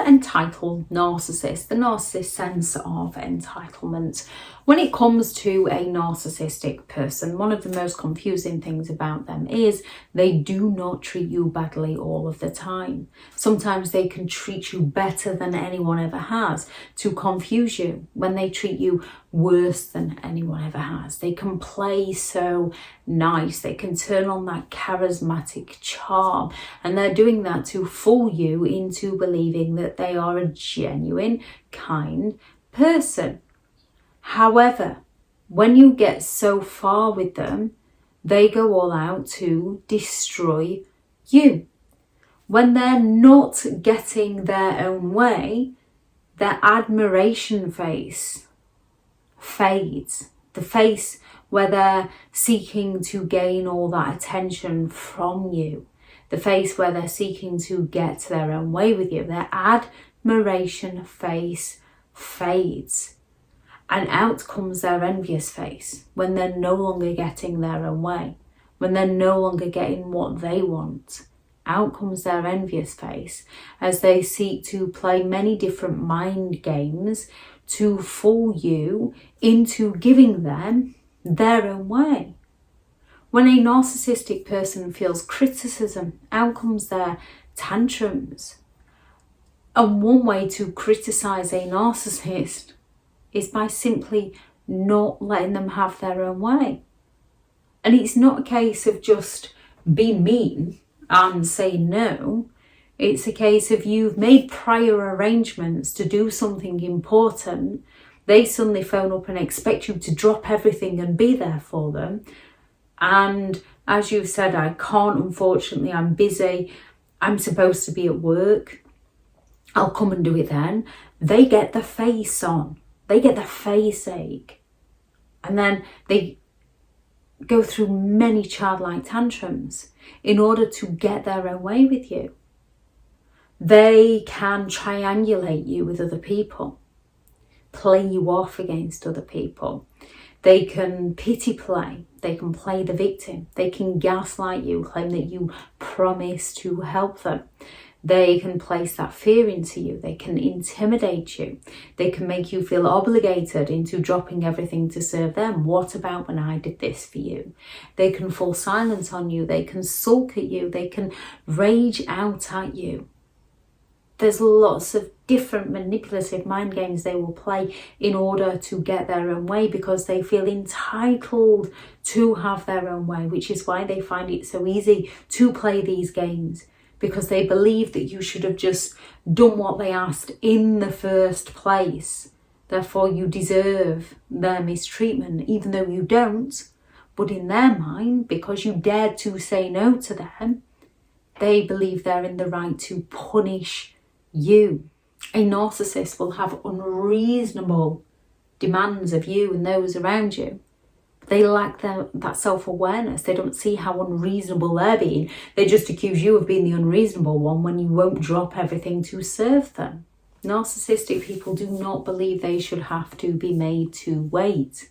entitled narcissist, the narcissist sense of entitlement. When it comes to a narcissistic person, one of the most confusing things about them is they do not treat you badly all of the time. Sometimes they can treat you better than anyone ever has to confuse you, when they treat you worse than anyone ever has. They can play so nice, they can turn on that charismatic charm, and they're doing that to fool you into believing that they are a genuine, kind person. However, when you get so far with them, they go all out to destroy you. When they're not getting their own way, their admiration face fades. The face where they're seeking to gain all that attention from you. The face where they're seeking to get their own way with you. Their admiration face fades. And out comes their envious face when they're no longer getting their own way, when they're no longer getting what they want. Out comes their envious face as they seek to play many different mind games to fool you into giving them their own way. When a narcissistic person feels criticism, out comes their tantrums. And one way to criticize a narcissist is by simply not letting them have their own way. And it's not a case of just be mean and say no. It's a case of you've made prior arrangements to do something important. They suddenly phone up and expect you to drop everything and be there for them. And as you've said, I can't, unfortunately, I'm busy. I'm supposed to be at work. I'll come and do it then. They get the face on. They get the face ache. And then they go through many childlike tantrums in order to get their own way with you. They can triangulate you with other people, play you off against other people. They can pity play. They can play the victim. They can gaslight you, claim that you promise to help them. They can place that fear into you. They can intimidate you. They can make you feel obligated into dropping everything to serve them. What about when I did this for you? They can fall silent on you. They can sulk at you. They can rage out at you. There's lots of different manipulative mind games they will play in order to get their own way because they feel entitled to have their own way, which is why they find it so easy to play these games. Because they believe that you should have just done what they asked in the first place. Therefore, you deserve their mistreatment, even though you don't. But in their mind, because you dared to say no to them, they believe they're in the right to punish you. A narcissist will have unreasonable demands of you and those around you. They lack that self-awareness. They don't see how unreasonable they're being. They just accuse you of being the unreasonable one when you won't drop everything to serve them. Narcissistic people do not believe they should have to be made to wait.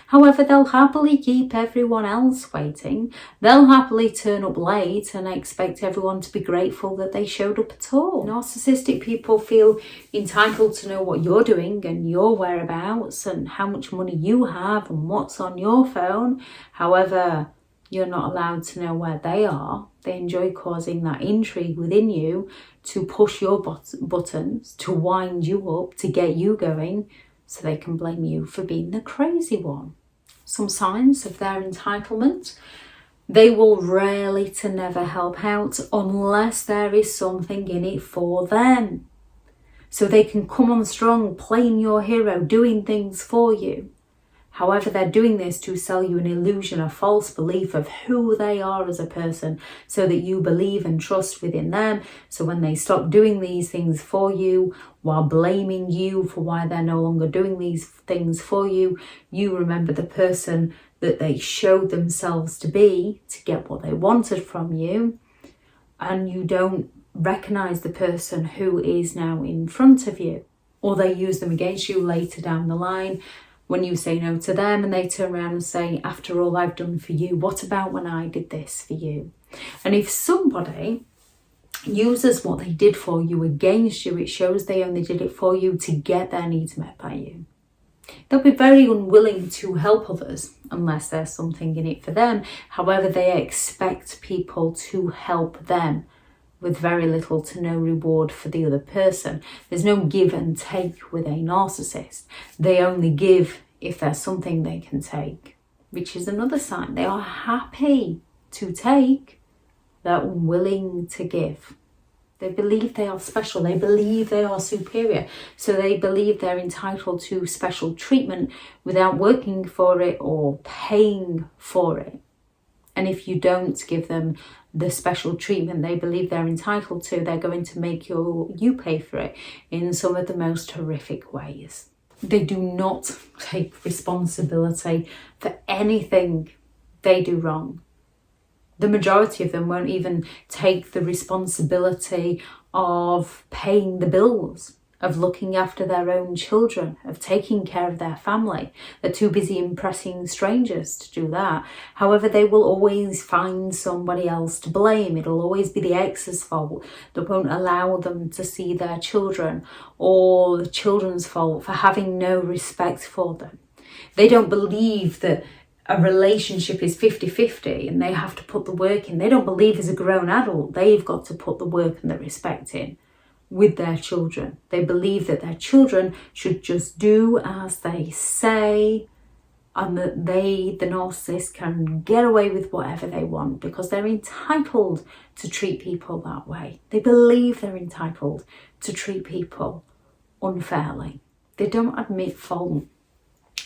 However, they'll happily keep everyone else waiting. They'll happily turn up late and expect everyone to be grateful that they showed up at all. Narcissistic people feel entitled to know what you're doing and your whereabouts and how much money you have and what's on your phone. However, you're not allowed to know where they are. They enjoy causing that intrigue within you to push your buttons, to wind you up, to get you going, so they can blame you for being the crazy one. Some signs of their entitlement: they will rarely to never help out unless there is something in it for them. So they can come on strong, playing your hero, doing things for you. However, they're doing this to sell you an illusion, a false belief of who they are as a person, so that you believe and trust within them. So when they stop doing these things for you, while blaming you for why they're no longer doing these things for you, you remember the person that they showed themselves to be to get what they wanted from you, and you don't recognize the person who is now in front of you. Or they use them against you later down the line, when you say no to them and they turn around and say, after all I've done for you, what about when I did this for you? And if somebody uses what they did for you against you. It shows they only did it for you to get their needs met by you. They'll be very unwilling to help others unless there's something in it for them. However, they expect people to help them with very little to no reward for the other person. There's no give and take with a narcissist. They only give if there's something they can take, which is another sign. They are happy to take, they're unwilling to give. They believe they are special, they believe they are superior, so they believe they're entitled to special treatment without working for it or paying for it. And if you don't give them the special treatment they believe they're entitled to, they're going to make you pay for it in some of the most horrific ways. They do not take responsibility for anything they do wrong. The majority of them won't even take the responsibility of paying the bills, of looking after their own children, of taking care of their family. They're too busy impressing strangers to do that. However, they will always find somebody else to blame. It'll always be the ex's fault that won't allow them to see their children, or the children's fault for having no respect for them. They don't believe that a relationship is 50-50 and they have to put the work in. They don't believe as a grown adult they've got to put the work and the respect in with their children. They believe that their children should just do as they say, and that they, the narcissist, can get away with whatever they want because they're entitled to treat people that way. They believe they're entitled to treat people unfairly. They don't admit fault.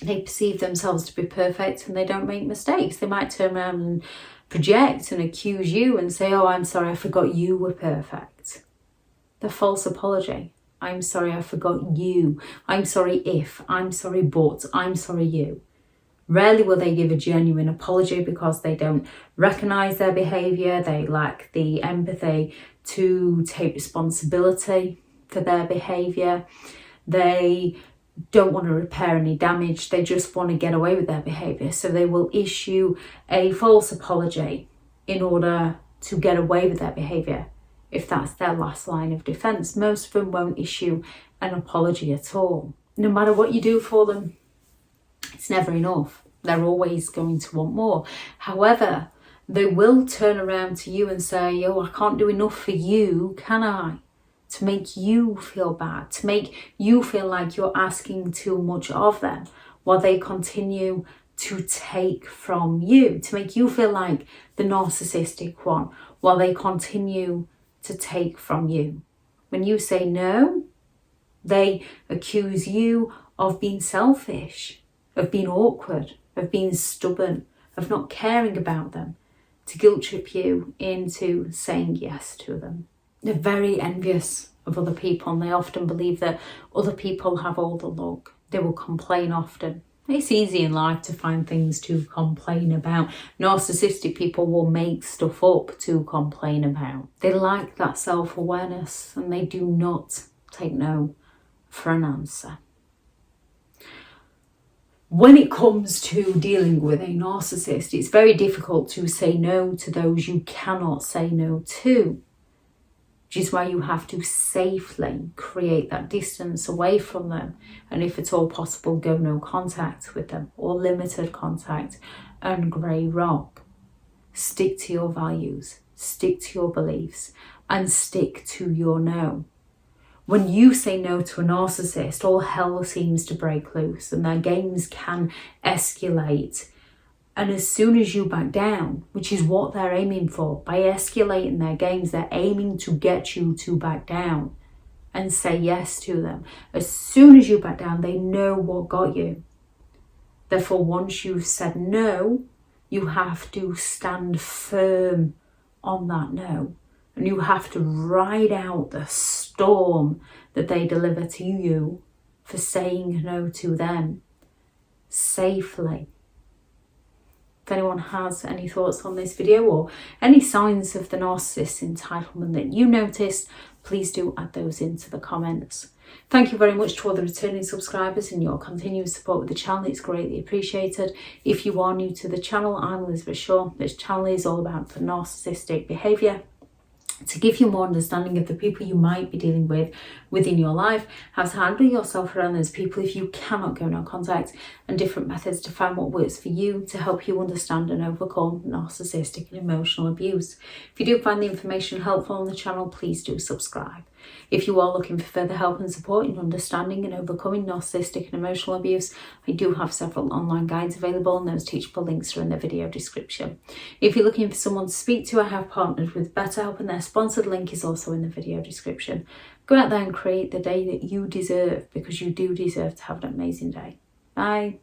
They perceive themselves to be perfect and they don't make mistakes. They might turn around and project and accuse you and say, oh, I'm sorry, I forgot you were perfect. The false apology. I'm sorry, I forgot you. I'm sorry if. I'm sorry but. I'm sorry you. Rarely will they give a genuine apology because they don't recognise their behaviour. They lack the empathy to take responsibility for their behaviour. They don't want to repair any damage. They just want to get away with their behaviour. So they will issue a false apology in order to get away with their behaviour. If that's their last line of defence, most of them won't issue an apology at all. No matter what you do for them, it's never enough. They're always going to want more. However, they will turn around to you and say, oh, I can't do enough for you, can I? To make you feel bad, to make you feel like you're asking too much of them, while they continue to take from you, to make you feel like the narcissistic one, while they continue to take from you. When you say no, they accuse you of being selfish, of being awkward, of being stubborn, of not caring about them, to guilt trip you into saying yes to them. They're very envious of other people and they often believe that other people have all the luck. They will complain often. It's easy in life to find things to complain about. Narcissistic people will make stuff up to complain about. They like that self-awareness and they do not take no for an answer. When it comes to dealing with a narcissist, it's very difficult to say no to those you cannot say no to, which is why you have to safely create that distance away from them, and if at all possible, go no contact with them or limited contact and grey rock. Stick to your values, stick to your beliefs, and stick to your no. When you say no to a narcissist, all hell seems to break loose and their games can escalate. And as soon as you back down, which is what they're aiming for, by escalating their games, they're aiming to get you to back down and say yes to them. As soon as you back down, they know what got you. Therefore, once you've said no, you have to stand firm on that no. And you have to ride out the storm that they deliver to you for saying no to them safely. If anyone has any thoughts on this video or any signs of the narcissist's entitlement that you noticed, please do add those into the comments. Thank you very much to all the returning subscribers and your continued support with the channel. It's greatly appreciated. If you are new to the channel, I'm Elizabeth Shaw. This channel is all about the narcissistic behaviour to give you more understanding of the people you might be dealing with within your life, how to handle yourself around those people if you cannot go no contact, and different methods to find what works for you to help you understand and overcome narcissistic and emotional abuse. If you do find the information helpful on the channel, please do subscribe. If you are looking for further help and support in understanding and overcoming narcissistic and emotional abuse, I do have several online guides available, and those teachable links are in the video description. If you're looking for someone to speak to, I have partnered with BetterHelp, and their sponsored link is also in the video description. Go out there and create the day that you deserve, because you do deserve to have an amazing day. Bye.